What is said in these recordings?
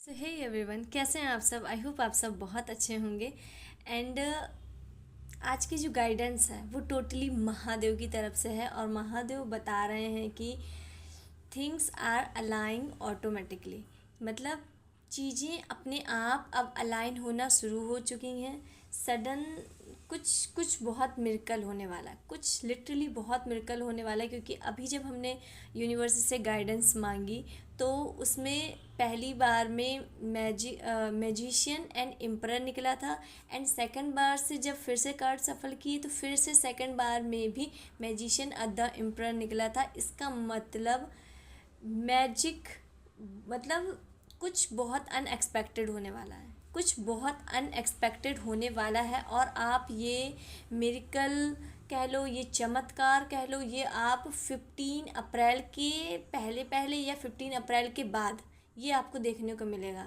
सो hey everyone, कैसे हैं आप सब। आई होप आप सब बहुत अच्छे होंगे। एंड आज की जो गाइडेंस है वो टोटली महादेव की तरफ से है और महादेव बता रहे हैं कि थिंग्स आर अलाइंग ऑटोमेटिकली। मतलब चीज़ें अपने आप अब अलाइन होना शुरू हो चुकी हैं। सडन कुछ कुछ बहुत मिरेकल होने वाला है, कुछ लिटरली बहुत मिरेकल होने वाला है, क्योंकि अभी जब हमने यूनिवर्स से गाइडेंस मांगी तो उसमें पहली बार में मैजिशियन एंड एम्परर निकला था। एंड सेकंड बार से जब फिर से कार्ड सफल किए तो फिर से सेकंड बार में भी मैजिशियन द एम्परर निकला था। इसका मतलब मैजिक, मतलब कुछ बहुत अनएक्सपेक्टेड होने वाला है, कुछ बहुत अनएक्सपेक्टेड होने वाला है। और आप ये मिरेकल कह लो, ये चमत्कार कह लो, ये आप 15 अप्रैल के पहले पहले या 15 अप्रैल के बाद ये आपको देखने को मिलेगा।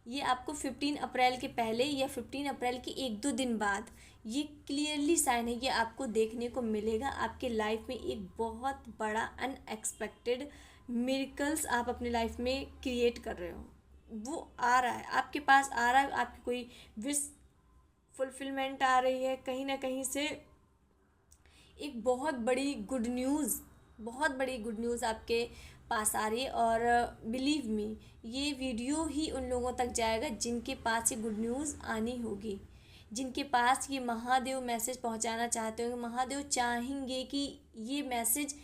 ये आपको 15 अप्रैल के पहले या 15 अप्रैल के एक दो दिन बाद ये क्लियरली साइन है, ये आपको देखने को मिलेगा। आपके लाइफ में एक बहुत बड़ा अनएक्सपेक्टेड मिरेकल्स आप अपने लाइफ में क्रिएट कर रहे हो, वो आ रहा है, आपके पास आ रहा है। आपकी कोई विश फुलफिलमेंट आ रही है कहीं ना कहीं से। एक बहुत बड़ी गुड न्यूज़, बहुत बड़ी गुड न्यूज़ आपके पास आ रही है। और बिलीव मी, ये वीडियो ही उन लोगों तक जाएगा जिनके पास ये गुड न्यूज़ आनी होगी, जिनके पास ये महादेव मैसेज पहुंचाना चाहते होंगे। महादेव चाहेंगे कि ये मैसेज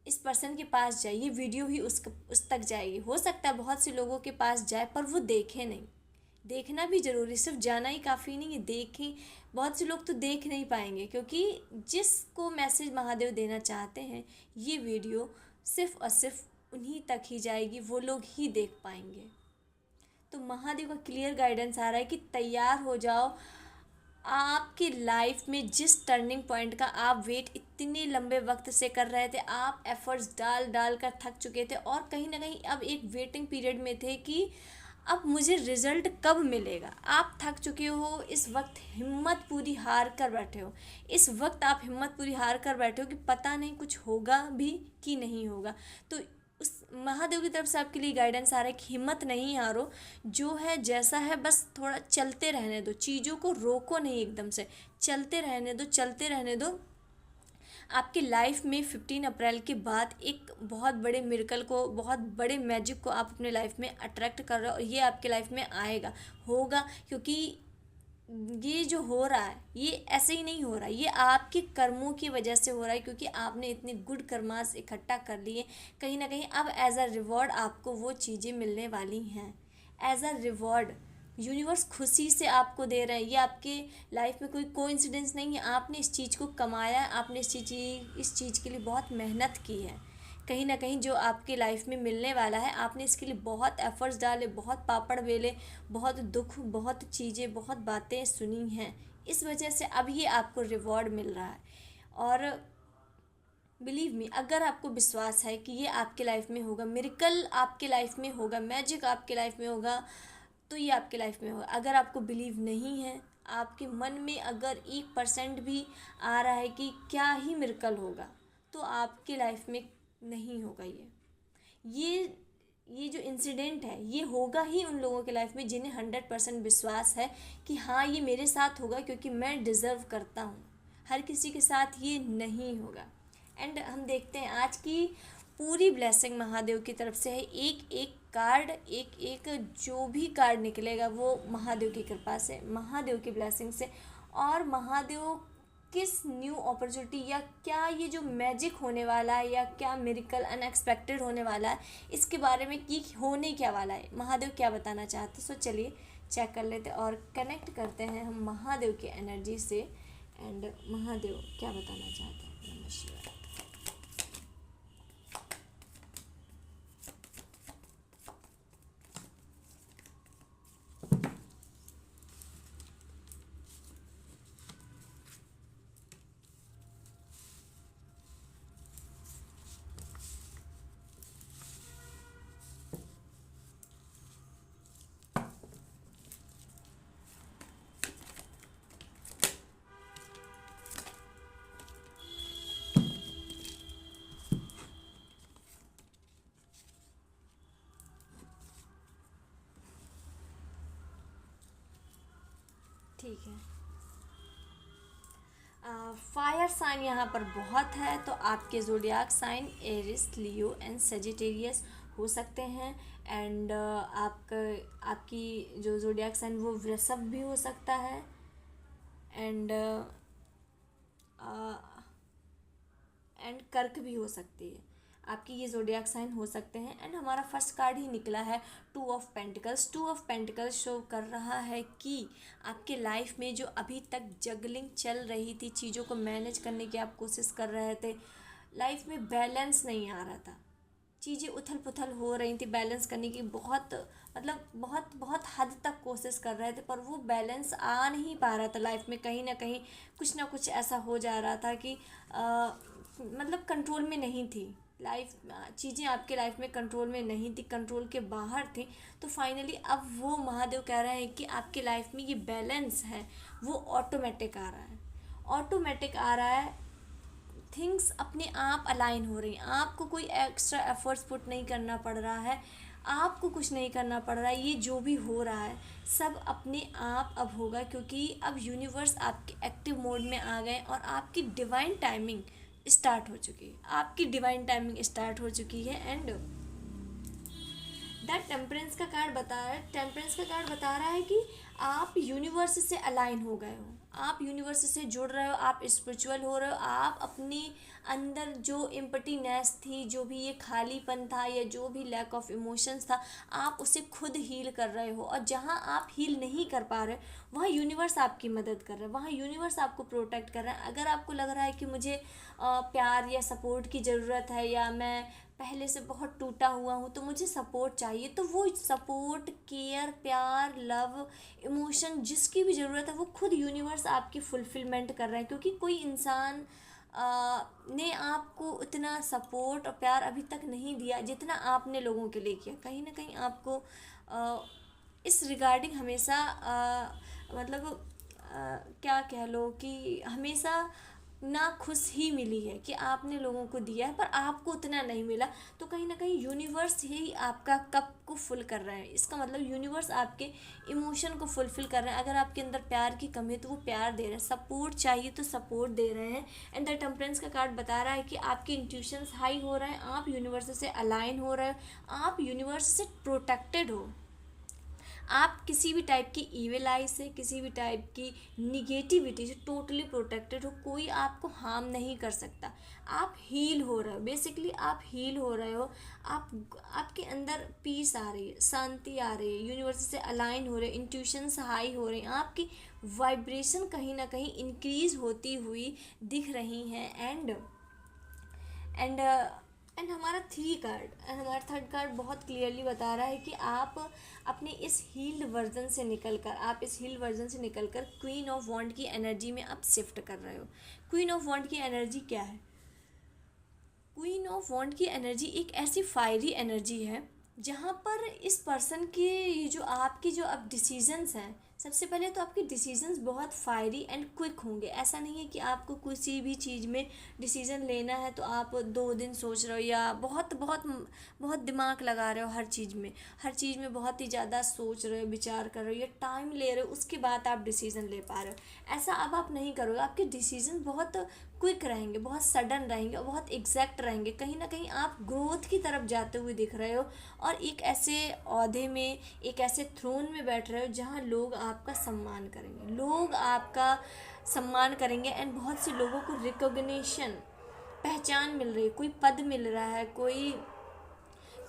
इस पर्सन के पास जाए, ये वीडियो ही उस तक जाएगी। हो सकता है बहुत से लोगों के पास जाए पर वो देखे नहीं। देखना भी ज़रूरी, सिर्फ जाना ही काफ़ी नहीं है, देखें। बहुत से लोग तो देख नहीं पाएंगे, क्योंकि जिसको मैसेज महादेव देना चाहते हैं ये वीडियो सिर्फ और सिर्फ उन्हीं तक ही जाएगी, वो लोग ही देख पाएंगे। तो महादेव का क्लियर गाइडेंस आ रहा है कि तैयार हो जाओ। आपकी लाइफ में जिस टर्निंग पॉइंट का आप वेट इतने लंबे वक्त से कर रहे थे, आप एफर्ट्स डाल डाल कर थक चुके थे और कहीं ना कहीं अब एक वेटिंग पीरियड में थे कि अब मुझे रिजल्ट कब मिलेगा। आप थक चुके हो, इस वक्त हिम्मत पूरी हार कर बैठे हो। इस वक्त आप हिम्मत पूरी हार कर बैठे हो कि पता नहीं कुछ होगा भी कि नहीं होगा। तो उस महादेव की तरफ से आपके लिए गाइडेंस आ रहा है कि हिम्मत नहीं हारो, जो है जैसा है बस थोड़ा चलते रहने दो, चीज़ों को रोको नहीं, एकदम से चलते रहने दो, चलते रहने दो। आपकी लाइफ में 15 अप्रैल के बाद एक बहुत बड़े मिरेकल को, बहुत बड़े मैजिक को आप अपने लाइफ में अट्रैक्ट कर रहे हो, और ये आपके लाइफ में आएगा, होगा। क्योंकि ये जो हो रहा है ये ऐसे ही नहीं हो रहा है, ये आपके कर्मों की वजह से हो रहा है, क्योंकि आपने इतने गुड कर्मास इकट्ठा कर लिए। कहीं ना कहीं अब एज अ रिवॉर्ड आपको वो चीज़ें मिलने वाली हैं। एज अ रिवॉर्ड यूनिवर्स खुशी से आपको दे रहा है। ये आपके लाइफ में कोई कोइंसिडेंस नहीं है, आपने इस चीज़ को कमाया है, आपने इस चीज़ के लिए बहुत मेहनत की है। कहीं ना कहीं जो आपके लाइफ में मिलने वाला है, आपने इसके लिए बहुत एफर्ट्स डाले, बहुत पापड़ बेले, बहुत दुख, बहुत चीज़ें, बहुत बातें सुनी हैं। इस वजह से अब ये आपको रिवॉर्ड मिल रहा है। और बिलीव मी, अगर आपको विश्वास है कि ये आपके लाइफ में होगा, मिरेकल आपके लाइफ में होगा, मैजिक आपके लाइफ में होगा, तो ये आपके लाइफ में होगा। अगर आपको बिलीव नहीं है, आपके मन में अगर 1% भी आ रहा है कि क्या ही मिरेकल होगा, तो आपके लाइफ में नहीं होगा। ये ये जो इंसिडेंट है ये होगा ही उन लोगों के लाइफ में जिन्हें 100% विश्वास है कि हाँ ये मेरे साथ होगा, क्योंकि मैं डिज़र्व करता हूँ। हर किसी के साथ ये नहीं होगा। एंड हम देखते हैं आज की पूरी ब्लेसिंग महादेव की तरफ से है। एक एक कार्ड, एक एक जो भी कार्ड निकलेगा वो महादेव की कृपा से, महादेव की ब्लेसिंग से। और महादेव किस न्यू अपॉर्चुनिटी या क्या ये जो मैजिक होने वाला है या क्या मिरेकल अनएक्सपेक्टेड होने वाला है, इसके बारे में कि होने क्या वाला है, महादेव क्या बताना चाहते हैं। सो चलिए चेक कर लेते और कनेक्ट करते हैं हम महादेव की एनर्जी से। एंड महादेव क्या बताना चाहते हैं। नमः शिवाय। ठीक है। फायर साइन यहाँ पर बहुत है, तो आपके zodiac sign Aries, Leo and Sagittarius हो सकते हैं। एंड आपकी जो ज़ोडियाक साइन वो वृषभ भी हो सकता है। एंड कर्क भी हो सकती है। आपकी ये ज़ोडियाक साइन हो सकते हैं। एंड हमारा फर्स्ट कार्ड ही निकला है two of pentacles. Two of pentacles show कर रहा है कि आपके लाइफ में जो अभी तक जगलिंग चल रही थी, चीज़ों को मैनेज करने की आप कोशिश कर रहे थे, लाइफ में बैलेंस नहीं आ रहा था, चीज़ें उथल पुथल हो रही थी, बैलेंस करने की बहुत मतलब बहुत बहुत हद तक कोशिश कर रहे थे, पर वो बैलेंस आ नहीं पा रहा था लाइफ में। कहीं ना कहीं कुछ ना कुछ ऐसा हो जा रहा था कि मतलब कंट्रोल में नहीं थी लाइफ, चीज़ें आपके लाइफ में कंट्रोल में नहीं थी, कंट्रोल के बाहर थी। तो फाइनली अब वो महादेव कह रहे हैं कि आपके लाइफ में ये बैलेंस है वो ऑटोमेटिक आ रहा है, ऑटोमेटिक आ रहा है। थिंग्स अपने आप अलाइन हो रही हैं, आपको कोई एक्स्ट्रा एफर्ट्स पुट नहीं करना पड़ रहा है, आपको कुछ नहीं करना पड़ रहा है। ये जो भी हो रहा है सब अपने आप अब होगा, क्योंकि अब यूनिवर्स आपके एक्टिव मोड में आ गए और आपकी डिवाइन टाइमिंग स्टार्ट हो चुकी है, आपकी डिवाइन टाइमिंग स्टार्ट हो चुकी है। एंड द टेम्परेंस का कार्ड बता रहा है, टेम्परेंस का कार्ड बता रहा है कि आप यूनिवर्स से अलाइन हो गए हो, आप यूनिवर्स से जुड़ रहे हो, आप स्पिरिचुअल हो रहे हो, आप अपने अंदर जो एम्पटीनेस थी, जो भी ये खालीपन था या जो भी लैक ऑफ इमोशंस था, आप उसे खुद हील कर रहे हो। और जहाँ आप हील नहीं कर पा रहे वहाँ यूनिवर्स आपकी मदद कर रहा है, वहाँ यूनिवर्स आपको प्रोटेक्ट कर रहा है। अगर आपको लग रहा है कि मुझे प्यार या सपोर्ट की ज़रूरत है, या मैं पहले से बहुत टूटा हुआ हूँ तो मुझे सपोर्ट चाहिए, तो वो सपोर्ट, केयर, प्यार, लव, इमोशन जिसकी भी ज़रूरत है वो खुद यूनिवर्स आपकी फुलफिलमेंट कर रहा है। क्योंकि कोई इंसान ने आपको उतना सपोर्ट और प्यार अभी तक नहीं दिया जितना आपने लोगों के लिए किया। कहीं ना कहीं आपको इस रिगार्डिंग हमेशा मतलब क्या कह लो कि हमेशा ना खुश ही मिली है कि आपने लोगों को दिया है पर आपको उतना नहीं मिला। तो कहीं ना कहीं यूनिवर्स ही आपका कप को फुल कर रहा है, इसका मतलब यूनिवर्स आपके इमोशन को फुलफिल कर रहे हैं। अगर आपके अंदर प्यार की कमी है तो वो प्यार दे रहे हैं, सपोर्ट चाहिए तो सपोर्ट दे रहे हैं। एंड द टेम्परेंस का कार्ड बता रहा है कि आपके इंट्यूशंस हाई हो रहे हैं, आप यूनिवर्स से अलाइन हो रहे हो, आप यूनिवर्स से प्रोटेक्टेड हो, आप किसी भी टाइप की ईविल आई से, किसी भी टाइप की निगेटिविटी से टोटली प्रोटेक्टेड हो, कोई आपको हार्म नहीं कर सकता। आप हील हो रहे हो, बेसिकली आप हील हो रहे हो, आपके अंदर पीस आ रही है, शांति आ रही है, यूनिवर्स से अलाइन हो रहे हैं, इंट्यूशंस हाई हो रही हैं, आपकी वाइब्रेशन कहीं ना कहीं इंक्रीज होती हुई दिख रही हैं। एंड हमारा हमारा थर्ड कार्ड बहुत क्लियरली बता रहा है कि आप अपने इस हील्ड वर्जन से निकल कर क्वीन ऑफ वॉन्ड की एनर्जी में आप शिफ्ट कर रहे हो। क्वीन ऑफ वॉन्ड की एनर्जी क्या है? क्वीन ऑफ वॉन्ड की एनर्जी एक ऐसी फायरी एनर्जी है जहाँ पर इस पर्सन के ये जो आपके जो अब डिसीजंस हैं, सबसे पहले तो आपके डिसीजंस बहुत फायरी एंड क्विक होंगे। ऐसा नहीं है कि आपको किसी भी चीज़ में डिसीजन लेना है तो आप 2 दिन सोच रहे हो या बहुत बहुत बहुत दिमाग लगा रहे हो हर चीज़ में बहुत ही ज़्यादा सोच रहे हो, विचार कर रहे हो या टाइम ले रहे हो, उसके बाद आप डिसीज़न ले पा रहे हो। ऐसा अब आप नहीं करोगे, आपके डिसीजन बहुत क्विक रहेंगे, बहुत सडन रहेंगे और बहुत एग्जैक्ट रहेंगे। कहीं ना कहीं आप ग्रोथ की तरफ जाते हुए दिख रहे हो और एक ऐसे ओहदे में, एक ऐसे थ्रोन में बैठ रहे हो जहाँ लोग आपका सम्मान करेंगे एंड बहुत से लोगों को रिकॉग्निशन, पहचान मिल रही है, कोई पद मिल रहा है,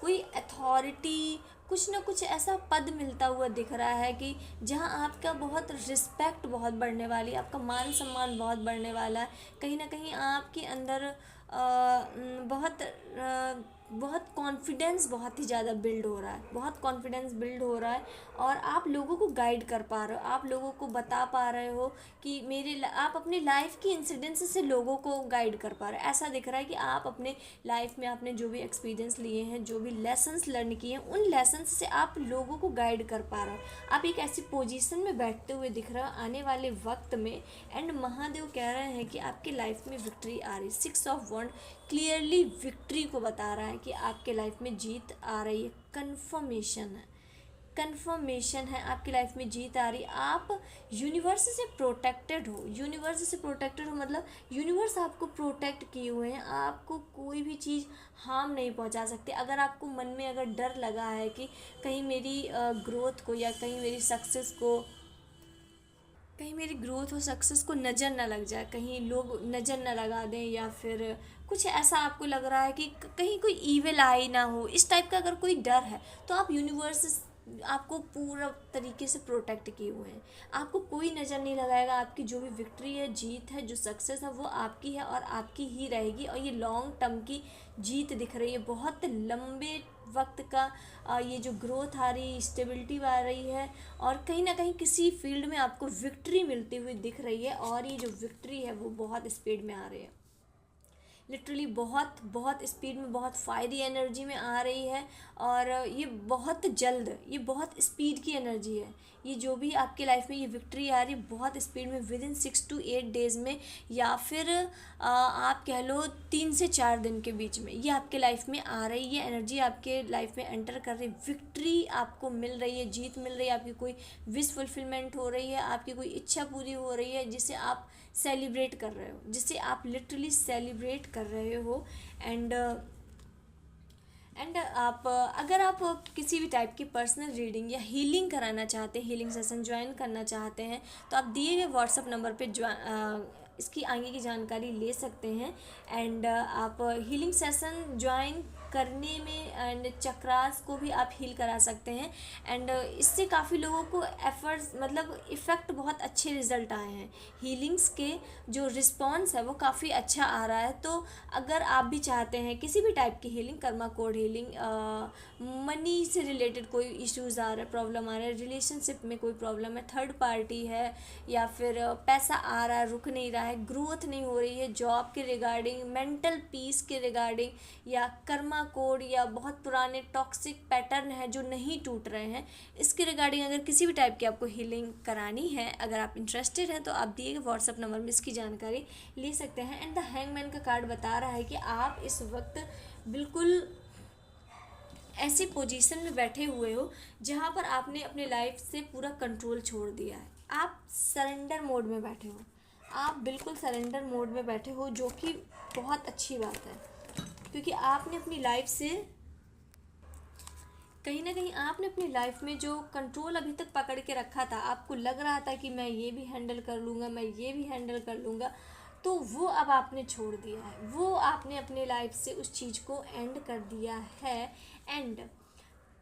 कोई अथॉरिटी, कुछ ना कुछ ऐसा पद मिलता हुआ दिख रहा है कि जहाँ आपका बहुत रिस्पेक्ट बहुत बढ़ने वाली है, आपका मान सम्मान बहुत बढ़ने वाला है। कहीं ना कहीं आपके अंदर बहुत कॉन्फिडेंस बहुत ही ज़्यादा बिल्ड हो रहा है और आप लोगों को गाइड कर पा रहे हो, आप लोगों को बता पा रहे हो कि आप अपने लाइफ की इंसिडेंस से लोगों को गाइड कर पा रहे हो। ऐसा दिख रहा है कि आप अपने लाइफ में आपने जो भी एक्सपीरियंस लिए हैं, जो भी लेसन्स लर्न किए हैं, उन लेसन्स से आप लोगों को गाइड कर पा रहे हो। आप एक ऐसी पोजीशन में बैठते हुए दिख रहा है आने वाले वक्त में। एंड महादेव कह रहे हैं कि आपके लाइफ में विक्ट्री आ रही है। 6 ऑफ वॉन्ड क्लियरली विक्ट्री को बता रहा है कि आपके लाइफ में जीत आ रही है, कन्फर्मेशन है। कंफर्मेशन है, आपकी लाइफ में जीत आ रही, आप यूनिवर्स से प्रोटेक्टेड हो। यूनिवर्स से प्रोटेक्टेड हो मतलब यूनिवर्स आपको प्रोटेक्ट किए हुए हैं, आपको कोई भी चीज़ हार्म नहीं पहुंचा सकती। अगर आपको मन में अगर डर लगा है कि कहीं मेरी ग्रोथ को या कहीं मेरी ग्रोथ और सक्सेस को नज़र ना लग जाए, कहीं लोग नज़र ना लगा दें, या फिर कुछ ऐसा आपको लग रहा है कि कहीं कोई ईविल आई ना हो, इस टाइप का अगर कोई डर है, तो आप यूनिवर्स आपको पूरा तरीके से प्रोटेक्ट किए हुए हैं। आपको कोई नज़र नहीं लगाएगा। आपकी जो भी विक्ट्री है, जीत है, जो सक्सेस है, वो आपकी है और आपकी ही रहेगी। और ये लॉन्ग टर्म की जीत दिख रही है, बहुत लंबे वक्त का ये जो ग्रोथ आ रही, स्टेबिलिटी आ रही है, और कहीं ना कहीं किसी फील्ड में आपको विक्ट्री मिलती हुई दिख रही है। और ये जो विक्ट्री है वो बहुत स्पीड में आ रही है, लिटरली बहुत बहुत स्पीड में, बहुत फायरी एनर्जी में आ रही है। और ये बहुत जल्द, ये बहुत स्पीड की एनर्जी है। ये जो भी आपके लाइफ में ये विक्ट्री आ रही है बहुत स्पीड में, विद इन 6 to 8 डेज़ में, या फिर आप कह लो 3 से 4 दिन के बीच में ये आपके लाइफ में आ रही है। एनर्जी आपके लाइफ में एंटर कर रही है, विक्ट्री आपको मिल रही है, जीत मिल रही है, आपकी कोई विश फुलफिलमेंट हो रही है, आपकी कोई इच्छा पूरी हो रही है, जिसे आप सेलिब्रेट कर रहे हो, जिसे आप लिटरली सेलिब्रेट कर रहे हो। एंड आप अगर आप किसी भी टाइप की पर्सनल रीडिंग या हीलिंग कराना चाहते हैं, हीलिंग सेशन ज्वाइन करना चाहते हैं, तो आप दिए गए व्हाट्सअप नंबर पे इसकी आगे की जानकारी ले सकते हैं। एंड आप हीलिंग सेशन ज्वाइन करने में एंड चक्रास को भी आप हील करा सकते हैं। एंड इससे काफ़ी लोगों को एफर्ट्स मतलब इफ़ेक्ट, बहुत अच्छे रिजल्ट आए हैं। हीलिंग्स के जो रिस्पॉन्स है वो काफ़ी अच्छा आ रहा है। तो अगर आप भी चाहते हैं किसी भी टाइप की healing, Karma code healing, money से रिलेटेड कोई इश्यूज़ आ रहा है, प्रॉब्लम आ रहा है, रिलेशनशिप में कोई प्रॉब्लम है, थर्ड पार्टी है, या फिर पैसा आ रहा है रुक नहीं रहा है, ग्रोथ नहीं हो रही है, जॉब के रिगार्डिंग, मेंटल पीस के रिगार्डिंग, या कर्मा कोड, या बहुत पुराने टॉक्सिक पैटर्न है जो नहीं टूट रहे हैं, इसके रिगार्डिंग अगर किसी भी टाइप की आपको हीलिंग करानी है, अगर आप इंटरेस्टेड हैं, तो आप दिए गए व्हाट्सअप नंबर में इसकी जानकारी ले सकते हैं। एंड द हैंगमैन का कार्ड बता रहा है कि आप इस वक्त बिल्कुल ऐसी पोजीशन में बैठे हुए हो जहाँ पर आपने अपने लाइफ से पूरा कंट्रोल छोड़ दिया है। आप सरेंडर मोड में बैठे हो, आप बिल्कुल सरेंडर मोड में बैठे हो, जो कि बहुत अच्छी बात है, क्योंकि आपने अपनी लाइफ से कहीं ना कहीं आपने अपनी लाइफ में जो कंट्रोल अभी तक पकड़ के रखा था, आपको लग रहा था कि मैं ये भी हैंडल कर लूँगा, मैं ये भी हैंडल कर लूँगा, तो वो अब आपने छोड़ दिया है, वो आपने अपने लाइफ से उस चीज़ को एंड कर दिया है। And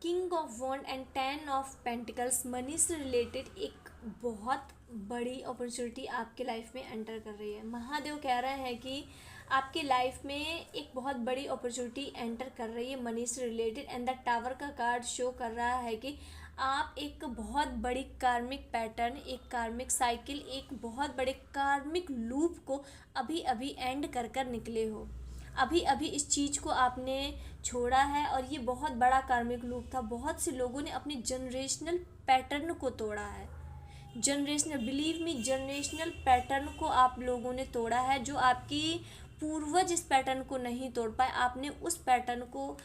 king of wand and 10 of pentacles, money से रिलेटेड एक बहुत बड़ी अपॉर्चुनिटी आपके लाइफ में एंटर कर रही है। महादेव कह रहे हैं कि आपके लाइफ में एक बहुत बड़ी अपॉर्चुनिटी एंटर कर रही है मनी से रिलेटेड। एंड द टावर का कार्ड शो कर रहा है कि आप एक बहुत बड़ी कार्मिक पैटर्न, एक कार्मिक साइकिल, एक बहुत बड़े कार्मिक लूप को अभी अभी एंड कर कर निकले हो। अभी अभी इस चीज़ को आपने छोड़ा है, और ये बहुत बड़ा कार्मिक लूप था। बहुत से लोगों ने अपने जनरेशनल पैटर्न को तोड़ा है, generational, believe me, generational pattern को आप लोगों ने तोड़ा है। जो आपकी पूर्वज इस पैटर्न को नहीं तोड़ पाए, आपने उस पैटर्न को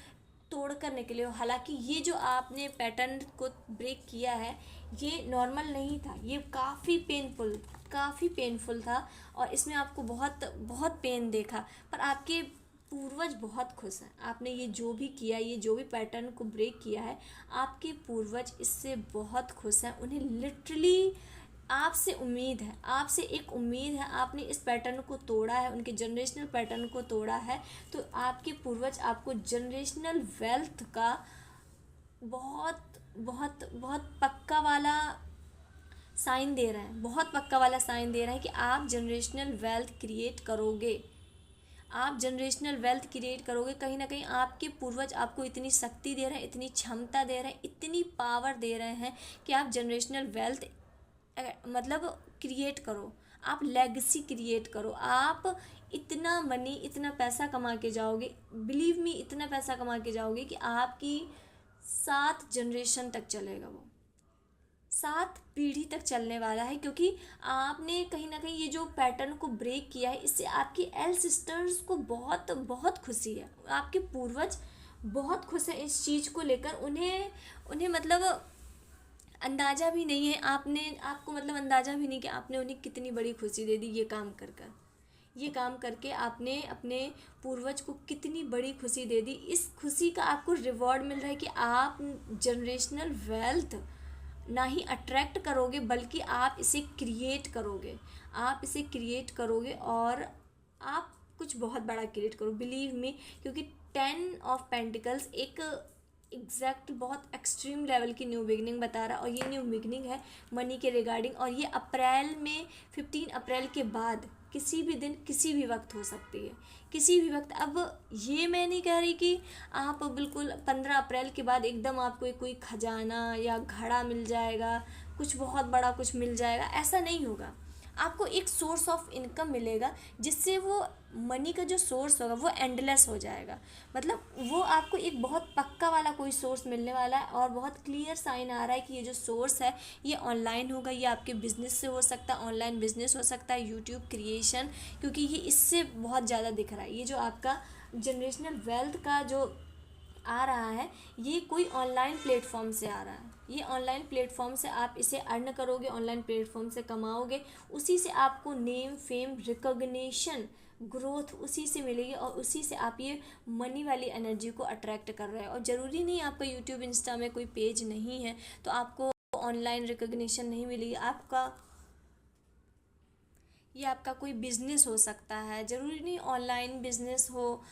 तोड़ कर निकले हो। हालांकि ये जो आपने पैटर्न को ब्रेक किया है ये नॉर्मल नहीं था, ये काफ़ी पेनफुल था, और इसमें आपको बहुत बहुत पेन देखा। पर आपके पूर्वज बहुत खुश हैं, आपने ये जो भी किया, ये जो भी पैटर्न को ब्रेक किया है, आपके पूर्वज इससे बहुत खुश हैं। उन्हें लिटरली आपसे उम्मीद है, आपसे एक उम्मीद है। आपने इस पैटर्न को तोड़ा है, उनके जनरेशनल पैटर्न को तोड़ा है, तो आपके पूर्वज आपको जनरेशनल वेल्थ का बहुत बहुत बहुत पक्का वाला साइन दे रहे हैं, बहुत पक्का वाला साइन दे रहे हैं कि आप जनरेशनल वेल्थ क्रिएट करोगे, आप जनरेशनल वेल्थ क्रिएट करोगे। कहीं ना कहीं आपके पूर्वज आपको इतनी शक्ति दे रहे हैं, इतनी क्षमता दे रहे हैं, इतनी पावर दे रहे हैं कि आप जनरेशनल वेल्थ मतलब क्रिएट करो, आप लेगेसी क्रिएट करो। आप इतना मनी, इतना पैसा कमा के जाओगे, बिलीव मी, इतना पैसा कमा के जाओगे कि आपकी 7 जनरेशन तक चलेगा, वो 7 पीढ़ी तक चलने वाला है। क्योंकि आपने कहीं ना कहीं ये जो पैटर्न को ब्रेक किया है, इससे आपकी एल सिस्टर्स को बहुत बहुत खुशी है, आपके पूर्वज बहुत खुश हैं इस चीज़ को लेकर। उन्हें मतलब अंदाज़ा भी नहीं है आपने, आपको मतलब अंदाज़ा भी नहीं कि आपने उन्हें कितनी बड़ी खुशी दे दी ये काम करके आपने अपने पूर्वज को कितनी बड़ी खुशी दे दी। इस खुशी का आपको रिवॉर्ड मिल रहा है कि आप जनरेशनल वेल्थ ना ही अट्रैक्ट करोगे बल्कि आप इसे क्रिएट करोगे। आप इसे क्रिएट करोगे और आप कुछ बहुत बड़ा क्रिएट करो, बिलीव मी। क्योंकि 10 ऑफ पेंटिकल्स एक एग्जैक्ट बहुत एक्सट्रीम लेवल की न्यू बिगनिंग बता रहा है, और ये न्यू बिगनिंग है मनी के रिगार्डिंग। और ये अप्रैल में 15 अप्रैल के बाद किसी भी दिन किसी भी वक्त हो सकती है, किसी भी वक्त। अब ये मैं नहीं कह रही कि आप बिल्कुल 15 अप्रैल के बाद एकदम आपको कोई खजाना या घड़ा मिल जाएगा, कुछ बहुत बड़ा कुछ मिल जाएगा, ऐसा नहीं होगा। आपको एक सोर्स ऑफ इनकम मिलेगा जिससे वो मनी का जो सोर्स होगा वो एंडलेस हो जाएगा। मतलब वो आपको एक बहुत पक्का वाला कोई सोर्स मिलने वाला है, और बहुत क्लियर साइन आ रहा है कि ये जो सोर्स है ये ऑनलाइन होगा। ये आपके बिजनेस से हो सकता है, ऑनलाइन बिजनेस हो सकता है, यूट्यूब क्रिएशन, क्योंकि ये इससे बहुत ज़्यादा दिख रहा है। ये जो आपका जनरेशनल वेल्थ का जो आ रहा है ये कोई ऑनलाइन प्लेटफॉर्म से आ रहा है। ये ऑनलाइन प्लेटफॉर्म से आप इसे अर्न करोगे, ऑनलाइन प्लेटफॉर्म से कमाओगे, उसी से आपको नेम फेम रिकॉग्निशन ग्रोथ उसी से मिलेगी, और उसी से आप ये मनी वाली एनर्जी को अट्रैक्ट कर रहे हैं। और ज़रूरी नहीं आपका यूट्यूब इंस्टा में कोई पेज नहीं है तो आपको ऑनलाइन रिकॉग्निशन नहीं मिलेगी। ये आपका कोई बिजनेस हो सकता है, ज़रूरी नहीं ऑनलाइन बिजनेस हो,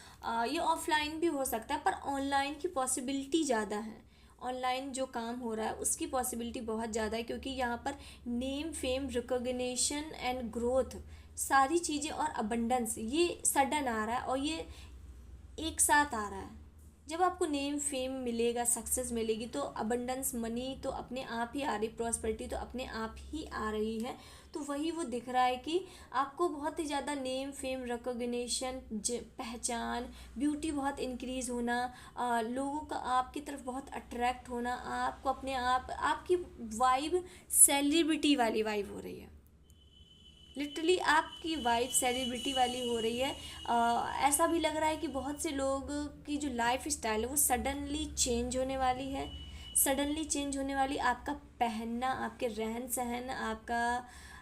ये ऑफलाइन भी हो सकता है, पर ऑनलाइन की पॉसिबिलिटी ज़्यादा है। ऑनलाइन जो काम हो रहा है उसकी पॉसिबिलिटी बहुत ज़्यादा है, क्योंकि यहाँ पर name fame recognition and growth सारी चीज़ें और अबंडेंस ये सडन आ रहा है, और ये एक साथ आ रहा है। जब आपको नेम फेम मिलेगा, सक्सेस मिलेगी, तो अबंडेंस मनी तो अपने आप ही आ रही, प्रॉस्पेरिटी तो अपने आप ही आ रही है। तो वही वो दिख रहा है कि आपको बहुत ही ज़्यादा नेम फेम रिकॉग्निशन, पहचान, ब्यूटी बहुत इंक्रीज़ होना, लोगों का आपकी तरफ बहुत अट्रैक्ट होना, आपको अपने आप, आपकी वाइब सेलिब्रिटी वाली वाइब हो रही है। लिटरली आपकी वाइफ सेलिब्रिटी वाली हो रही है। ऐसा भी लग रहा है कि बहुत से लोग की जो लाइफ स्टाइल है वो सडनली चेंज होने वाली है। सडनली चेंज होने वाली, आपका पहनना, आपके रहन सहन, आपका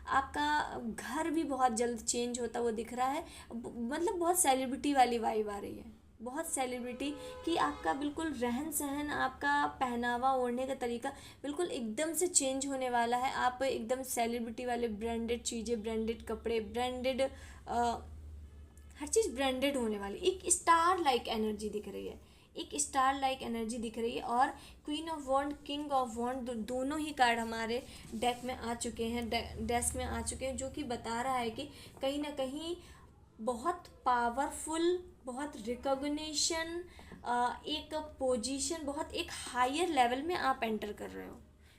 आपका घर भी बहुत जल्द चेंज होता वो दिख रहा है। मतलब बहुत सेलिब्रिटी वाली वाइब आ रही है, बहुत सेलिब्रिटी कि आपका बिल्कुल रहन सहन, आपका पहनावा ओढ़ने का तरीका बिल्कुल एकदम से चेंज होने वाला है। आप एकदम सेलिब्रिटी वाले ब्रांडेड चीज़ें, ब्रांडेड कपड़े, ब्रांडेड हर चीज़ ब्रांडेड होने वाली, एक स्टार लाइक एनर्जी दिख रही है, एक स्टार लाइक एनर्जी दिख रही है। और queen of wand, king of wand, दोनों ही कार्ड हमारे डेक में आ चुके हैं, डेस्क में आ चुके हैं, जो कि बता रहा है कि कहीं ना कहीं बहुत पावरफुल, बहुत रिकॉग्निशन, एक पोजीशन, बहुत एक हायर लेवल में आप एंटर कर रहे हो।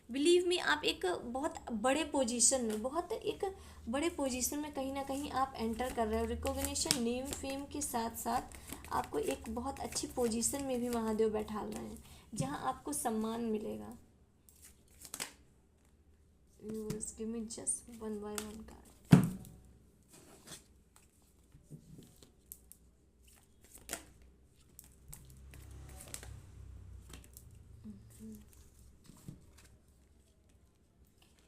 बिलीव मी, आप एक बहुत बड़े पोजीशन में, बहुत एक बड़े पोजीशन में कहीं ना कहीं आप एंटर कर रहे हो। रिकॉग्निशन, नेम फेम के साथ साथ आपको एक बहुत अच्छी पोजीशन में भी महादेव बैठा रहे हैं, जहां आपको सम्मान मिलेगा। Give me just one by one card.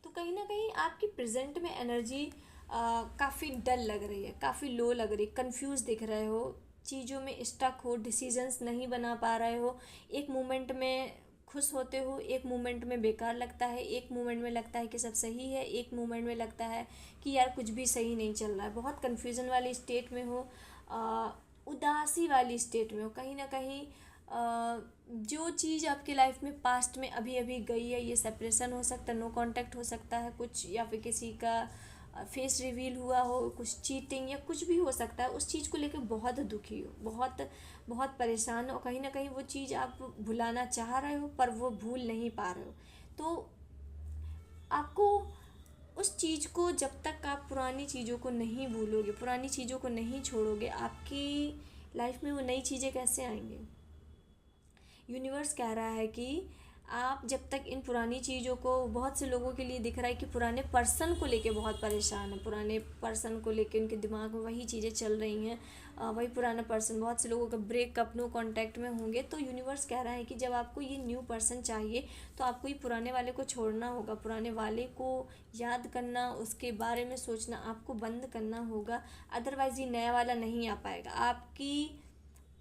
तो कहीं ना कहीं आपकी प्रेजेंट में एनर्जी काफ़ी डल लग रही है, काफ़ी लो लग रही है, कंफ्यूज दिख रहे हो, चीज़ों में स्टक हो, डिसीजंस नहीं बना पा रहे हो। एक मोमेंट में खुश होते हो, एक मोमेंट में बेकार लगता है, एक मोमेंट में लगता है कि सब सही है, एक मोमेंट में लगता है कि यार कुछ भी सही नहीं चल रहा है। बहुत कन्फ्यूज़न वाली स्टेट में हो, उदासी वाली स्टेट में हो। कहीं ना कहीं जो चीज़ आपके लाइफ में पास्ट में अभी अभी गई है, ये सेपरेशन हो सकता है, नो कांटेक्ट हो सकता है कुछ, या फिर किसी का फेस रिवील हुआ हो, कुछ चीटिंग या कुछ भी हो सकता है। उस चीज़ को लेकर बहुत दुखी हो, बहुत बहुत परेशान हो, कहीं ना कहीं वो चीज़ आप भुलाना चाह रहे हो पर वो भूल नहीं पा रहे हो। तो आपको उस चीज़ को, जब तक आप पुरानी चीज़ों को नहीं भूलोगे, पुरानी चीज़ों को नहीं छोड़ोगे, आपकी लाइफ में वो नई चीज़ें कैसे आएंगी। यूनिवर्स कह रहा है कि आप जब तक इन पुरानी चीज़ों को, बहुत से लोगों के लिए दिख रहा है कि पुराने पर्सन को लेके बहुत परेशान है, पुराने पर्सन को लेके उनके दिमाग में वही चीज़ें चल रही हैं, वही पुराना पर्सन, बहुत से लोगों का ब्रेकअप, नो कांटेक्ट में होंगे, तो यूनिवर्स कह रहा है कि जब आपको ये न्यू पर्सन चाहिए तो आपको ये पुराने वाले को छोड़ना होगा, पुराने वाले को याद करना, उसके बारे में सोचना आपको बंद करना होगा, अदरवाइज़ ये नया वाला नहीं आ पाएगा। आपकी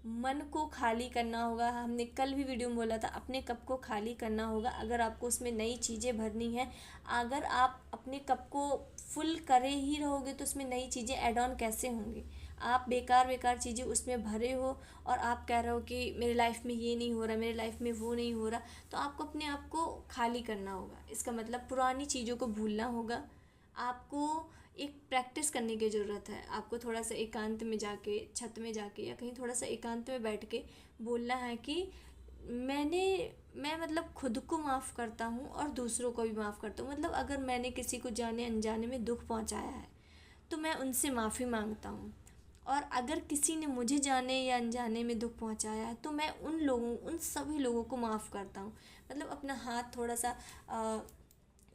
मन को खाली करना होगा। हमने कल भी वीडियो में बोला था, अपने कप को खाली करना होगा अगर आपको उसमें नई चीज़ें भरनी है। अगर आप अपने कप को फुल करे ही रहोगे तो उसमें नई चीज़ें ऐड ऑन कैसे होंगी। आप बेकार बेकार चीज़ें उसमें भरे हो और आप कह रहे हो कि मेरे लाइफ में ये नहीं हो रहा, मेरे लाइफ में वो नहीं हो रहा, तो आपको अपने आप को खाली करना होगा। इसका मतलब पुरानी चीज़ों को भूलना होगा। आपको एक प्रैक्टिस करने की ज़रूरत है। आपको थोड़ा सा एकांत में जाके, छत में जाके या कहीं थोड़ा सा एकांत में बैठ के बोलना है कि मैं मतलब खुद को माफ़ करता हूँ और दूसरों को भी माफ़ करता हूँ। मतलब अगर मैंने किसी को जाने अनजाने में दुख पहुँचाया है तो मैं उनसे माफ़ी मांगता हूँ, और अगर किसी ने मुझे जाने या अनजाने में दुख पहुँचाया है तो मैं उन सभी लोगों को माफ़ करता हूँ। मतलब अपना हाथ थोड़ा सा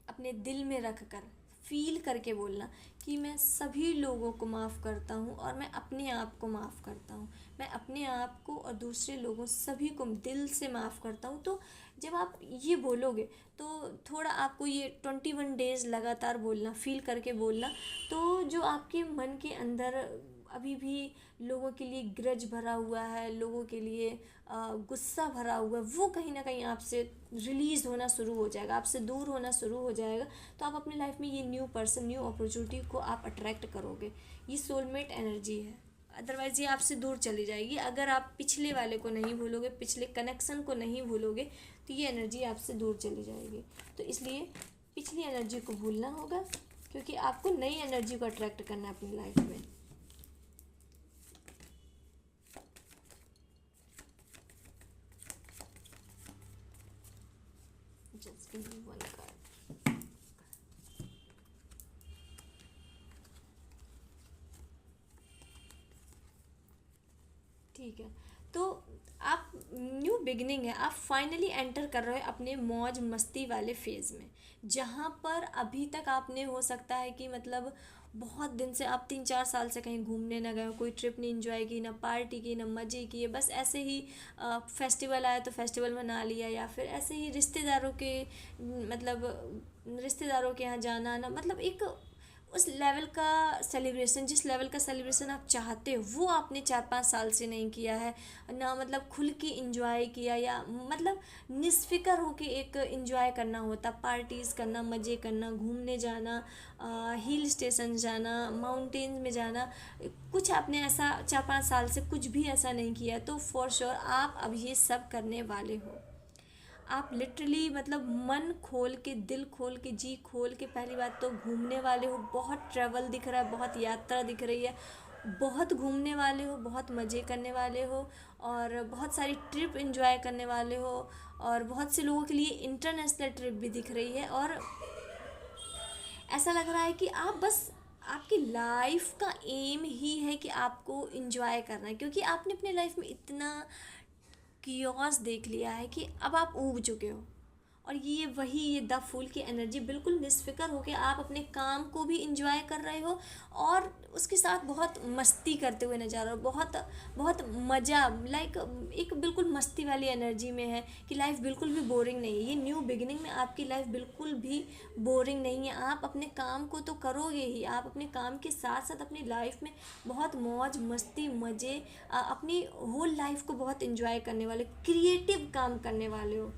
अपने दिल में रख कर फील करके बोलना कि मैं सभी लोगों को माफ़ करता हूँ और मैं अपने आप को माफ़ करता हूँ। मैं अपने आप को और दूसरे लोगों सभी को दिल से माफ़ करता हूँ। तो जब आप ये बोलोगे तो थोड़ा आपको ये 21 डेज़ लगातार बोलना, फील करके बोलना, तो जो आपके मन के अंदर अभी भी लोगों के लिए ग्रज भरा हुआ है, लोगों के लिए गुस्सा भरा हुआ है, वो कहीं ना कहीं आपसे रिलीज़ होना शुरू हो जाएगा, आपसे दूर होना शुरू हो जाएगा। तो आप अपनी लाइफ में ये न्यू पर्सन, न्यू अपॉर्चुनिटी को आप अट्रैक्ट करोगे। ये सोलमेट एनर्जी है, अदरवाइज़ ये आपसे दूर चली जाएगी। अगर आप पिछले वाले को नहीं भूलोगे, पिछले कनेक्शन को नहीं भूलोगे, तो ये एनर्जी आपसे दूर चली जाएगी। तो इसलिए पिछली एनर्जी को भूलना होगा, क्योंकि आपको नई एनर्जी को अट्रैक्ट करना है अपनी लाइफ में। Just give me one card. ठीक है, तो आप न्यू बिगिनिंग है, आप फाइनली एंटर कर रहे हो अपने मौज मस्ती वाले फेज़ में, जहाँ पर अभी तक आपने हो सकता है कि मतलब बहुत दिन से आप 3-4 साल से कहीं घूमने ना गए हो, कोई ट्रिप नहीं इंजॉय की, ना पार्टी की, ना मज़े किए, बस ऐसे ही फेस्टिवल आया तो फेस्टिवल मना लिया, या फिर ऐसे ही रिश्तेदारों के मतलब रिश्तेदारों के यहाँ जाना ना, मतलब एक उस लेवल का सेलिब्रेशन, जिस लेवल का सेलिब्रेशन आप चाहते हो वो आपने 4-5 साल से नहीं किया है ना। मतलब खुल के इंजॉय किया, या मतलब निस्फिक्र होके एक इंजॉय करना होता, पार्टीज़ करना, मज़े करना, घूमने जाना, हिल स्टेशन जाना, माउंटेन्स में जाना, कुछ आपने ऐसा 4-5 साल से कुछ भी ऐसा नहीं किया, तो फॉर श्योर आप अब ये सब करने वाले हो। आप लिटरली मतलब मन खोल के, दिल खोल के, जी खोल के पहली बात तो घूमने वाले हो। बहुत ट्रैवल दिख रहा है, बहुत यात्रा दिख रही है, बहुत घूमने वाले हो, बहुत मज़े करने वाले हो, और बहुत सारी ट्रिप एंजॉय करने वाले हो, और बहुत से लोगों के लिए इंटरनेशनल ट्रिप भी दिख रही है। और ऐसा लग रहा है कि आप बस, आपकी लाइफ का एम ही है कि आपको इंजॉय करना है, क्योंकि आपने अपने लाइफ में इतना कियोस देख लिया है कि अब आप ऊब चुके हो। और ये वही, ये द फूल की एनर्जी, बिल्कुल निस्फिक्र होकर आप अपने काम को भी इंजॉय कर रहे हो और उसके साथ बहुत मस्ती करते हुए नज़र आ रहे हो, बहुत बहुत मज़ा, लाइक एक बिल्कुल मस्ती वाली एनर्जी में है कि लाइफ बिल्कुल भी बोरिंग नहीं है। ये न्यू बिगिनिंग में आपकी लाइफ बिल्कुल भी बोरिंग नहीं है। आप अपने काम को तो करोगे ही, आप अपने काम के साथ साथ अपनी लाइफ में बहुत मौज मस्ती मज़े, अपनी होल लाइफ को बहुत इंजॉय करने वाले, क्रिएटिव काम करने वाले हो।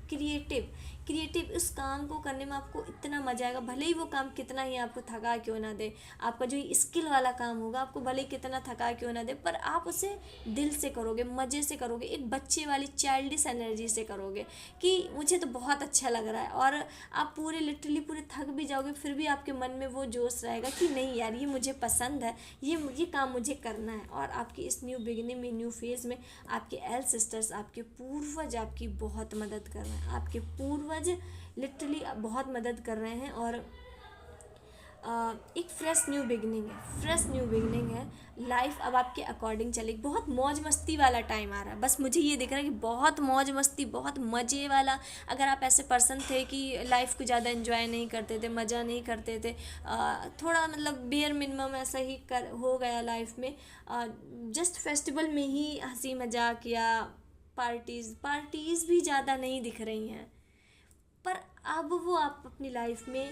क्रिएटिव इस काम को करने में आपको इतना मज़ा आएगा, भले ही वो काम कितना ही आपको थका क्यों ना दे। आपका जो स्किल वाला काम होगा आपको भले ही कितना थका क्यों ना दे, पर आप उसे दिल से करोगे, मज़े से करोगे, एक बच्चे वाली चाइल्डिश एनर्जी से करोगे कि मुझे तो बहुत अच्छा लग रहा है। और आप पूरे लिटरली पूरे थक भी जाओगे, फिर भी आपके मन में वो जोश रहेगा कि नहीं यार, ये मुझे पसंद है, ये काम मुझे करना है। और आपकी इस न्यू बिगिनिंग में, न्यू फेज़ में आपके एल्सेस्टर्स, आपके पूर्वज आपकी बहुत मदद कर रहे हैं। आपके पूर्वज लिटरली बहुत मदद कर रहे हैं। और एक फ्रेश न्यू बिगनिंग है, फ्रेश न्यू बिगनिंग है। लाइफ अब आपके अकॉर्डिंग चलेगी। बहुत मौज मस्ती वाला टाइम आ रहा है, बस मुझे ये दिख रहा है कि बहुत मौज मस्ती, बहुत मज़े वाला। अगर आप ऐसे पर्सन थे कि लाइफ को ज़्यादा एंजॉय नहीं करते थे, मज़ा नहीं करते थे, थोड़ा मतलब बेयर मिनिमम ऐसा ही कर हो गया लाइफ में, जस्ट फेस्टिवल में ही हंसी मजाक या पार्टीज़ पार्टीज़ भी ज़्यादा नहीं दिख रही हैं, पर अब वो आप अपनी लाइफ में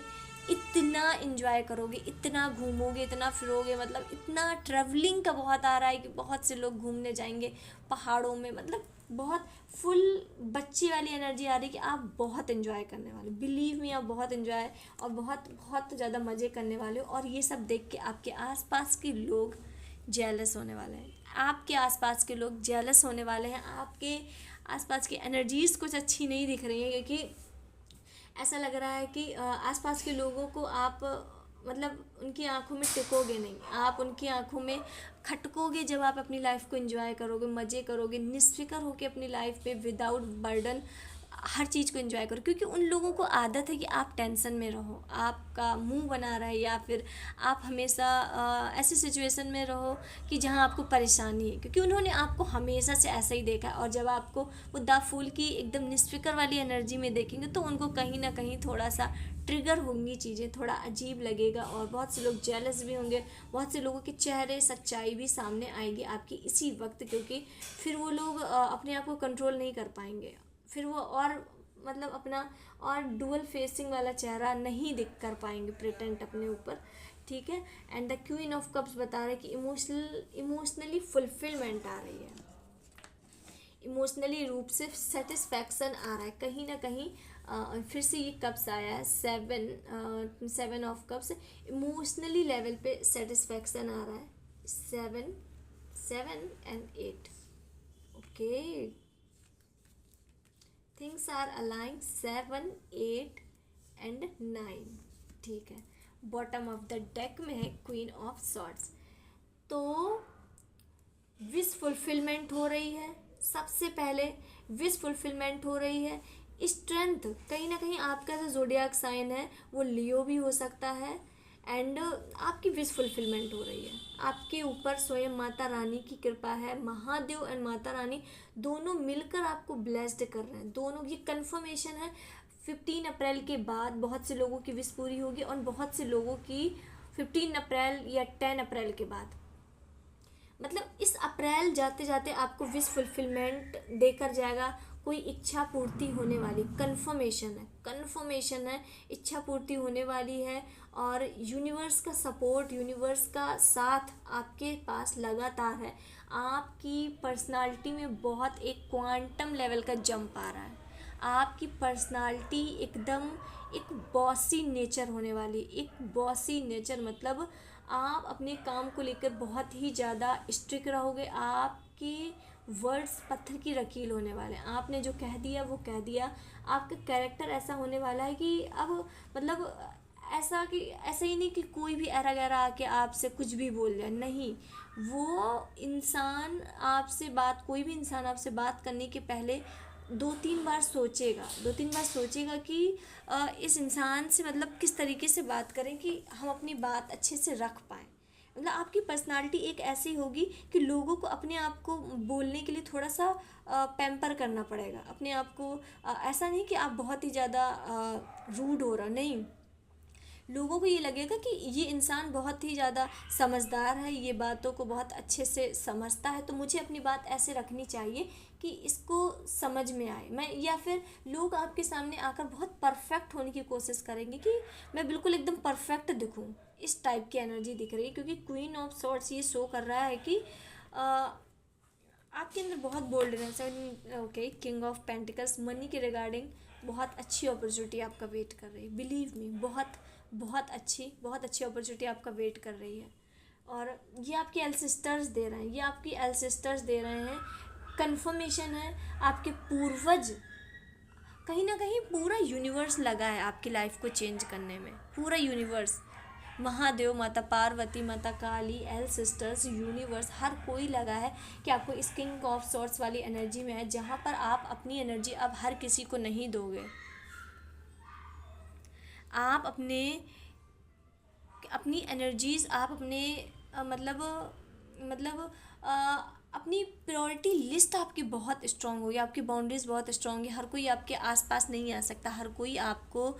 इतना इन्जॉय करोगे, इतना घूमोगे, इतना फिरोगे, मतलब इतना ट्रैवलिंग का बहुत आ रहा है कि बहुत से लोग घूमने जाएंगे पहाड़ों में, मतलब बहुत फुल बच्चे वाली एनर्जी आ रही है कि आप बहुत इन्जॉय करने वाले, बिलीव मी आप बहुत इन्जॉय और बहुत बहुत ज़्यादा मज़े करने वाले हो। और ये सब देख के आपके आसपास के लोग जेलस होने वाले हैं, आपके आसपास के लोग जेलस होने वाले हैं। आपके आसपास की एनर्जीज़ कुछ अच्छी नहीं दिख रही हैं, क्योंकि ऐसा लग रहा है कि आसपास के लोगों को आप मतलब उनकी आंखों में टिकोगे नहीं, आप उनकी आंखों में खटकोगे जब आप अपनी लाइफ को एंजॉय करोगे, मज़े करोगे, निस्फिक्र होकर अपनी लाइफ पे विदाउट बर्डन हर चीज़ को एंजॉय करो। क्योंकि उन लोगों को आदत है कि आप टेंशन में रहो, आपका मुंह बना रहे, या फिर आप हमेशा ऐसी सिचुएशन में रहो कि जहां आपको परेशानी है, क्योंकि उन्होंने आपको हमेशा से ऐसा ही देखा है। और जब आपको वो द फूल की एकदम निस्फिक्र वाली एनर्जी में देखेंगे तो उनको कहीं ना कहीं थोड़ा सा ट्रिगर होंगी चीज़ें, थोड़ा अजीब लगेगा और बहुत से लोग जेलस भी होंगे। बहुत से लोगों के चेहरे सच्चाई भी सामने आएगी आपकी इसी वक्त, क्योंकि फिर वो लोग अपने आप को कंट्रोल नहीं कर पाएंगे, फिर वो और मतलब अपना और डुअल फेसिंग वाला चेहरा नहीं दिख कर पाएंगे प्रिटेंट अपने ऊपर, ठीक है। And the queen of cups बता रहे कि इमोशनली फुलफिलमेंट आ रही है, इमोशनली रूप से सेटिस्फैक्शन आ रहा है कहीं ना कहीं। फिर से ये कप्स आया है, seven of cups, emotionally level पे सेटिस्फैक्शन आ रहा है। Seven, seven and eight, okay, things are aligning, 7, 8 and 9, ठीक है। बॉटम ऑफ द डेक में है क्वीन ऑफ सॉर्ड्स, तो विश फुलफिलमेंट हो रही है। सबसे पहले विश फुलफिलमेंट हो रही है। स्ट्रेंथ, कहीं ना कहीं आपका जो जोडियाक साइन है वो लियो भी हो सकता है, एंड आपकी विश फुलफिलमेंट हो रही है। आपके ऊपर स्वयं माता रानी की कृपा है, महादेव एंड माता रानी दोनों मिलकर आपको ब्लेस्ड कर रहे हैं। दोनों, ये कंफर्मेशन है। 15 अप्रैल के बाद बहुत से लोगों की विश पूरी होगी और बहुत से लोगों की 15 अप्रैल या 10 अप्रैल के बाद, मतलब इस अप्रैल जाते जाते आपको विश फुलफिलमेंट देकर जाएगा। कोई इच्छा पूर्ति होने वाली, कन्फर्मेशन है, कन्फर्मेशन है, इच्छा पूर्ति होने वाली है। और यूनिवर्स का सपोर्ट, यूनिवर्स का साथ आपके पास लगातार है। आपकी पर्सनालिटी में बहुत एक क्वांटम लेवल का जंप आ रहा है। आपकी पर्सनालिटी एकदम एक बॉसी नेचर होने वाली, एक बॉसी नेचर, मतलब आप अपने काम को लेकर बहुत ही ज़्यादा स्ट्रिक्ट रहोगे। आपके वर्ड्स पत्थर की लकीर होने वाले हैं। आपने जो कह दिया वो कह दिया। आपका कैरेक्टर ऐसा होने वाला है कि अब मतलब ऐसा कि ऐसा ही नहीं कि कोई भी ऐरा गैरा आके आपसे कुछ भी बोल जाए, नहीं। वो इंसान आपसे बात, कोई भी इंसान आपसे बात करने के पहले 2-3 बार सोचेगा, 2-3 बार सोचेगा कि इस इंसान से मतलब किस तरीके से बात करें कि हम अपनी बात अच्छे से रख पाएँ। मतलब आपकी पर्सनालिटी एक ऐसी होगी कि लोगों को अपने आप को बोलने के लिए थोड़ा सा पैम्पर करना पड़ेगा अपने आप को। ऐसा नहीं कि आप बहुत ही ज़्यादा रूड हो रहा, नहीं। लोगों को ये लगेगा कि ये इंसान बहुत ही ज़्यादा समझदार है, ये बातों को बहुत अच्छे से समझता है, तो मुझे अपनी बात ऐसे रखनी चाहिए कि इसको समझ में आए। मैं, या फिर लोग आपके सामने आकर बहुत परफेक्ट होने की कोशिश करेंगे कि मैं बिल्कुल एकदम परफेक्ट दिखूं, इस टाइप की एनर्जी दिख रही है। क्योंकि क्वीन ऑफ सॉर्ड्स ये शो कर रहा है कि आपके अंदर बहुत बोल्डनेस है। Okay, king of pentacles, money के रिगार्डिंग बहुत अच्छी अपॉर्चुनिटी आपका वेट कर रही है, बिलीव मी, बहुत बहुत अच्छी अपॉर्चुनिटी आपका वेट कर रही है। और ये आपके एल्सिस्टर्स दे रहे हैं, ये आपकी एल्सिस्टर्स दे रहे हैं, कंफर्मेशन है। आपके पूर्वज, कहीं ना कहीं पूरा यूनिवर्स लगा है आपकी लाइफ को चेंज करने में, पूरा यूनिवर्स, महादेव, माता पार्वती, माता काली, एल सिस्टर्स, यूनिवर्स, हर कोई लगा है कि आपको इस किंग ऑफ सॉर्ड्स वाली एनर्जी में है, जहाँ पर आप अपनी एनर्जी अब हर किसी को नहीं दोगे। आप अपने अपनी एनर्जीज़ आप अपने मतलब अपनी प्रायोरिटी लिस्ट आपकी बहुत स्ट्रांग होगी, आपकी बाउंड्रीज बहुत स्ट्रांग है। हर कोई आपके आसपास नहीं आ सकता, हर कोई आपको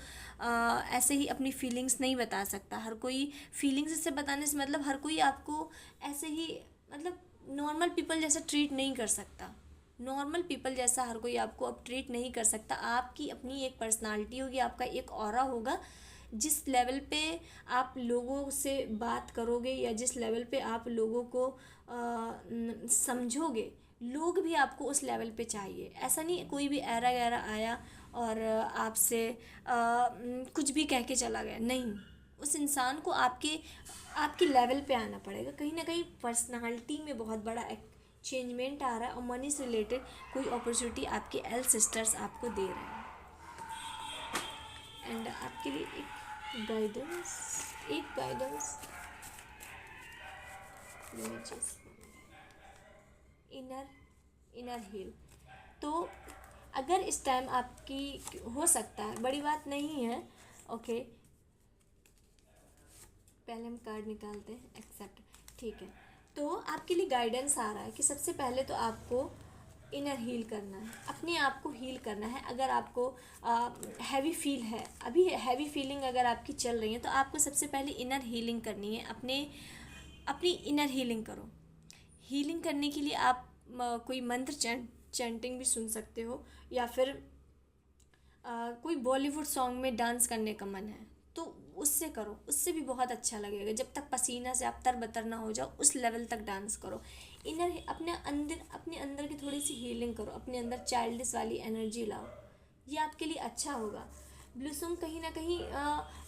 ऐसे ही अपनी फीलिंग्स नहीं बता सकता। हर कोई फीलिंग्स से बताने से मतलब हर कोई आपको ऐसे ही मतलब नॉर्मल पीपल जैसा ट्रीट नहीं कर सकता। नॉर्मल पीपल जैसा हर कोई आपको अब ट्रीट नहीं कर सकता। आपकी अपनी एक पर्सनालिटी होगी, आपका एक ऑरा होगा। जिस लेवल पे आप लोगों से बात करोगे या जिस लेवल पे आप लोगों को समझोगे, लोग भी आपको उस लेवल पे चाहिए। ऐसा नहीं कोई भी ऐरा गैरा आया और आपसे कुछ भी कह के चला गया, नहीं। उस इंसान को आपके लेवल पे आना पड़ेगा। कहीं ना कहीं पर्सनालिटी में बहुत बड़ा चेंजमेंट आ रहा है और मनी से रिलेटेड कोई अपॉर्चुनिटी आपके एल सिस्टर्स आपको दे रहे हैं। एंड आपके लिए एक गाइडेंस इनर हील। तो अगर इस टाइम आपकी हो सकता है, बड़ी बात नहीं है, ओके। पहले हम कार्ड निकालते हैं, एक्सेप्ट, ठीक है। तो आपके लिए गाइडेंस आ रहा है कि सबसे पहले तो आपको इनर हील करना है, अपने आप को हील करना है। अगर आपको हैवी फील है, अभी हैवी फीलिंग अगर आपकी चल रही है, तो आपको सबसे पहले इनर हीलिंग करनी है। अपनी इनर हीलिंग करो। हीलिंग करने के लिए आप कोई मंत्र चैंटिंग भी सुन सकते हो, या फिर कोई बॉलीवुड सॉन्ग में डांस करने का मन है तो उससे करो, उससे भी बहुत अच्छा लगेगा। जब तक पसीना से आप तरबतर ना हो जाओ, उस लेवल तक डांस करो। अपने अंदर की थोड़ी सी हीलिंग करो, अपने अंदर चाइल्डिश वाली एनर्जी लाओ, ये आपके लिए अच्छा होगा। ब्लूसम कहीं ना कहीं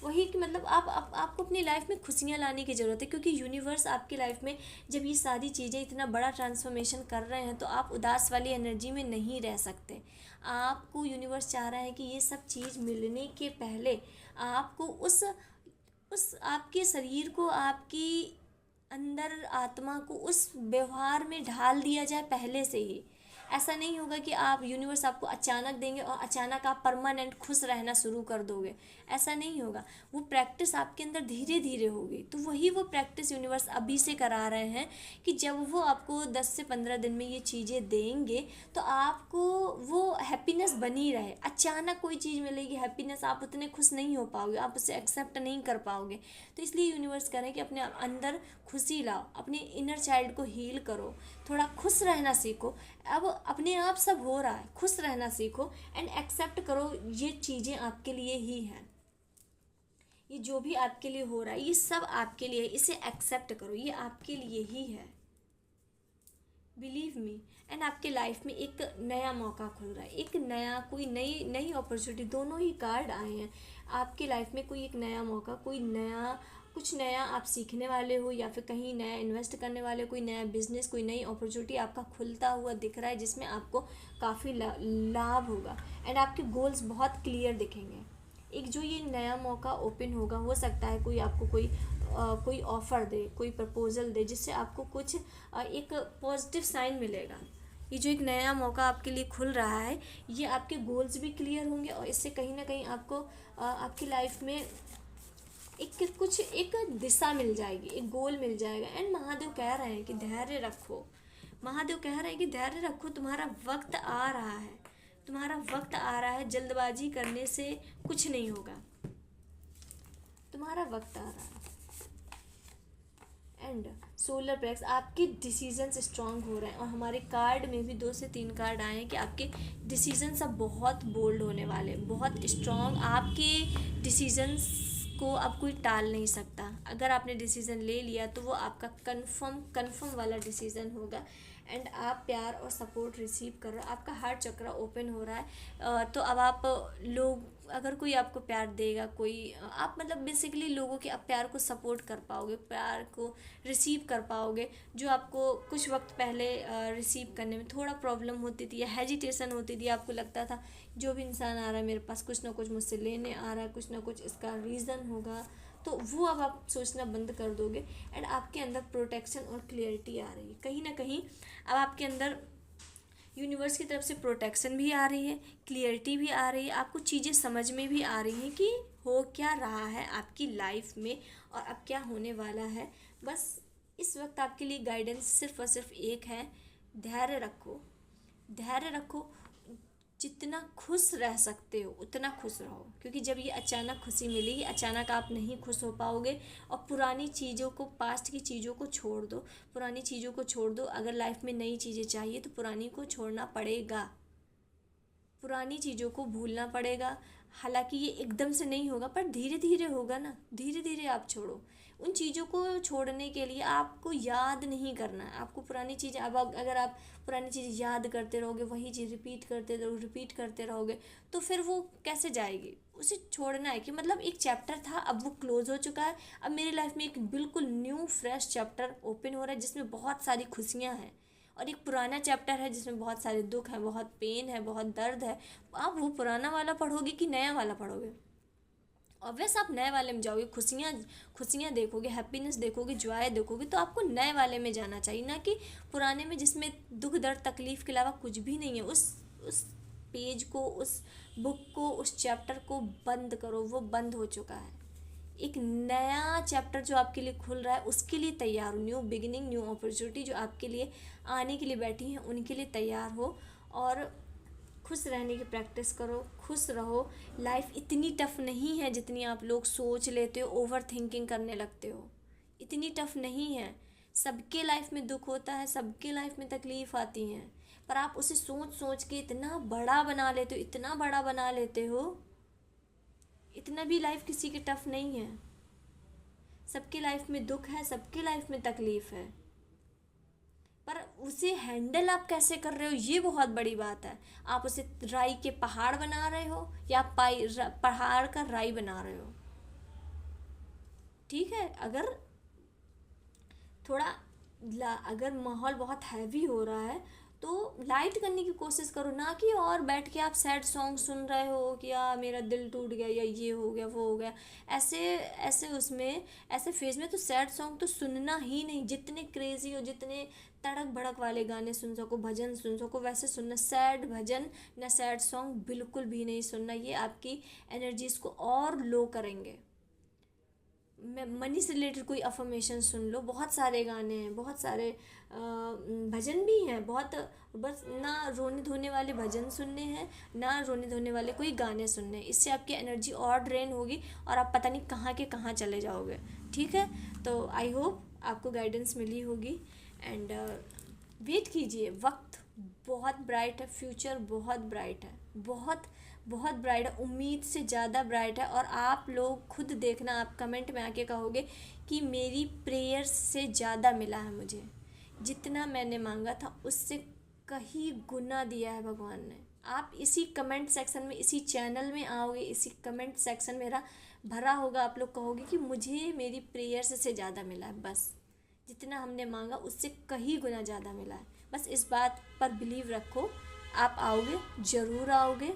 वही कि मतलब आपको अपनी लाइफ में खुशियाँ लाने की ज़रूरत है, क्योंकि यूनिवर्स आपकी लाइफ में जब ये सारी चीज़ें इतना बड़ा ट्रांसफॉर्मेशन कर रहे हैं, तो आप उदास वाली एनर्जी में नहीं रह सकते। आपको यूनिवर्स चाह रहा है कि ये सब चीज़ मिलने के पहले आपको उस आपके शरीर को, आपकी अंदर आत्मा को उस व्यवहार में ढाल दिया जाए पहले से ही। ऐसा नहीं होगा कि आप यूनिवर्स आपको अचानक देंगे और अचानक आप परमानेंट खुश रहना शुरू कर दोगे, ऐसा नहीं होगा। वो प्रैक्टिस आपके अंदर धीरे धीरे होगी। तो वही वो प्रैक्टिस यूनिवर्स अभी से करा रहे हैं कि जब वो आपको 10 से 15 दिन में ये चीज़ें देंगे, तो आपको वो हैप्पीनेस बनी रहे। अचानक कोई चीज़ मिलेगी हैप्पीनेस, आप उतने खुश नहीं हो पाओगे, आप उसे एक्सेप्ट नहीं कर पाओगे। तो इसलिए यूनिवर्स कह रहे हैं कि अपने अंदर खुशी लाओ, अपने इनर चाइल्ड को हील करो, थोड़ा खुश रहना सीखो। अब अपने आप सब हो रहा है, खुश रहना सीखो एंड एक्सेप्ट करो ये चीज़ें आपके लिए ही हैं। ये जो भी आपके लिए हो रहा है ये सब आपके लिए, इसे एक्सेप्ट करो, ये आपके लिए ही है। Believe me. एंड आपके लाइफ में एक नया मौका खुल रहा है, एक नया कोई नई अपॉर्चुनिटी, दोनों ही कार्ड आए हैं आपकी लाइफ में। कोई एक नया मौका, कुछ नया आप सीखने वाले हो, या फिर कहीं नया इन्वेस्ट करने वाले, कोई नया बिजनेस, कोई नई अपॉर्चुनिटी आपका खुलता हुआ दिख रहा है, जिसमें आपको काफ़ी लाभ होगा एंड आपके गोल्स बहुत क्लियर दिखेंगे। एक जो ये नया मौका ओपन होगा, हो सकता है कोई आपको कोई ऑफ़र दे, कोई प्रपोजल दे, जिससे आपको कुछ एक पॉजिटिव साइन मिलेगा। ये जो एक नया मौका आपके लिए खुल रहा है, ये आपके गोल्स भी क्लियर होंगे और इससे कहीं ना कहीं आपको आपकी लाइफ में एक दिशा मिल जाएगी, एक गोल मिल जाएगा। एंड महादेव कह रहे हैं कि धैर्य रखो। महादेव कह रहे हैं कि धैर्य रखो, तुम्हारा वक्त आ रहा है, तुम्हारा वक्त आ रहा है। जल्दबाजी करने से कुछ नहीं होगा, तुम्हारा वक्त आ रहा है। एंड सोलर प्लेक्स, आपके डिसीजंस स्ट्रांग हो रहे हैं और हमारे कार्ड में भी 2 से 3 कार्ड आए हैं कि आपके डिसीजंस अब बहुत बोल्ड होने वाले, बहुत स्ट्रांग। आपके डिसीजंस को अब कोई टाल नहीं सकता। अगर आपने डिसीज़न ले लिया तो वो आपका कंफर्म वाला डिसीज़न होगा। एंड आप प्यार और सपोर्ट रिसीव कर रहे हो, आपका हार्ट चक्र ओपन हो रहा है। तो अब आप अगर कोई आपको प्यार देगा, कोई आप मतलब बेसिकली लोगों के आप प्यार को सपोर्ट कर पाओगे, प्यार को रिसीव कर पाओगे, जो आपको कुछ वक्त पहले रिसीव करने में थोड़ा प्रॉब्लम होती थी या हेजिटेशन होती थी। आपको लगता था जो भी इंसान आ रहा है मेरे पास कुछ ना कुछ मुझसे लेने आ रहा है, कुछ ना कुछ इसका रीज़न होगा, तो वो अब आप सोचना बंद कर दोगे एंड आपके अंदर प्रोटेक्शन और क्लियरिटी आ रही है। कहीं ना कहीं अब आपके अंदर यूनिवर्स की तरफ से प्रोटेक्शन भी आ रही है, क्लियरिटी भी आ रही है, आपको चीज़ें समझ में भी आ रही हैं कि हो क्या रहा है आपकी लाइफ में और अब क्या होने वाला है। बस इस वक्त आपके लिए गाइडेंस सिर्फ और सिर्फ एक है, धैर्य रखो, धैर्य रखो। जितना खुश रह सकते हो उतना खुश रहो, क्योंकि जब ये अचानक खुशी मिलेगी, अचानक आप नहीं खुश हो पाओगे। और पुरानी चीज़ों को, पास्ट की चीज़ों को छोड़ दो, पुरानी चीज़ों को छोड़ दो। अगर लाइफ में नई चीज़ें चाहिए तो पुरानी को छोड़ना पड़ेगा, पुरानी चीज़ों को भूलना पड़ेगा। हालांकि ये एकदम से नहीं होगा, पर धीरे धीरे होगा ना, धीरे धीरे आप छोड़ो। उन चीज़ों को छोड़ने के लिए आपको याद नहीं करना है, आपको पुरानी चीज़, अब अगर आप पुरानी चीज़ याद करते रहोगे, वही चीज़ रिपीट करते रहोगे, तो फिर वो कैसे जाएगी। उसे छोड़ना है कि मतलब एक चैप्टर था, अब वो क्लोज हो चुका है, अब मेरी लाइफ में एक बिल्कुल न्यू फ्रेश चैप्टर ओपन हो रहा है जिसमें बहुत सारी खुशियाँ हैं। और एक पुराना चैप्टर है जिसमें बहुत सारे दुख हैं, बहुत पेन है, बहुत दर्द है। आप वो पुराना वाला पढ़ोगे कि नया वाला पढ़ोगे? ऑब्वियस आप नए वाले में जाओगे, खुशियाँ खुशियाँ देखोगे, हैप्पीनेस देखोगे, जॉय देखोगे, तो आपको नए वाले में जाना चाहिए, ना कि पुराने में जिसमें दुख दर्द तकलीफ़ के अलावा कुछ भी नहीं है। उस पेज को, उस बुक को, उस चैप्टर को बंद करो, वो बंद हो चुका है। एक नया चैप्टर जो आपके लिए खुल रहा है उसके लिए तैयार हो, न्यू बिगिनिंग, न्यू अपॉर्चुनिटी जो आपके लिए आने के लिए बैठी हैं उनके लिए तैयार हो। और खुश रहने की प्रैक्टिस करो, खुश रहो। लाइफ इतनी टफ नहीं है जितनी आप लोग सोच लेते हो, ओवर थिंकिंग करने लगते हो। इतनी टफ नहीं है। सबके लाइफ में दुख होता है, सबके लाइफ में तकलीफ़ आती हैं, पर आप उसे सोच सोच के इतना बड़ा बना लेते हो, इतना बड़ा बना लेते हो। इतना भी लाइफ किसी की टफ नहीं है। सबके लाइफ में दुख है, सबके लाइफ में तकलीफ़ है, पर उसे हैंडल आप कैसे कर रहे हो ये बहुत बड़ी बात है। आप उसे राई के पहाड़ बना रहे हो या पहाड़ का राई बना रहे हो। ठीक है, अगर माहौल बहुत हैवी हो रहा है तो लाइट करने की कोशिश करो, ना कि और बैठ के आप सैड सॉन्ग सुन रहे हो कि यार मेरा दिल टूट गया या ये हो गया वो हो गया। ऐसे ऐसे उसमें, ऐसे फेज में तो सैड सॉन्ग तो सुनना ही नहीं। जितने क्रेजी हो, जितने तड़क भड़क वाले गाने सुन सको, भजन सुन सको, वैसे सुनना। सैड भजन ना सैड सॉन्ग बिल्कुल भी नहीं सुनना, ये आपकी एनर्जीज को और लो करेंगे। मनी से रिलेटेड कोई अफर्मेशन सुन लो, बहुत सारे गाने हैं, बहुत सारे भजन भी हैं बहुत। बस ना रोने धोने वाले भजन सुनने हैं, ना रोने धोने वाले कोई गाने सुनने हैं। इससे आपकी एनर्जी और ड्रेन होगी और आप पता नहीं कहाँ के कहाँ चले जाओगे। ठीक है, तो आई होप आपको गाइडेंस मिली होगी। एंड वेट कीजिए, वक्त बहुत ब्राइट है, फ्यूचर बहुत ब्राइट है, बहुत बहुत ब्राइट है, उम्मीद से ज़्यादा ब्राइट है। और आप लोग खुद देखना, आप कमेंट में आके कहोगे कि मेरी प्रेयर्स से ज़्यादा मिला है मुझे, जितना मैंने मांगा था उससे कहीं गुना दिया है भगवान ने। आप इसी कमेंट सेक्शन में, इसी चैनल में आओगे, इसी कमेंट सेक्शन मेरा भरा होगा, आप लोग कहोगे कि मुझे मेरी प्रेयर्स से ज़्यादा मिला है। बस जितना हमने मांगा उससे कहीं गुना ज़्यादा मिला है। बस इस बात पर बिलीव रखो, आप आओगे, ज़रूर आओगे,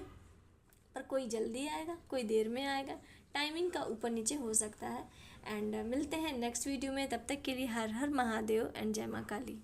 पर कोई जल्दी आएगा, कोई देर में आएगा, टाइमिंग का ऊपर नीचे हो सकता है। एंड मिलते हैं नेक्स्ट वीडियो में, तब तक के लिए हर हर महादेव एंड जय माँ काली।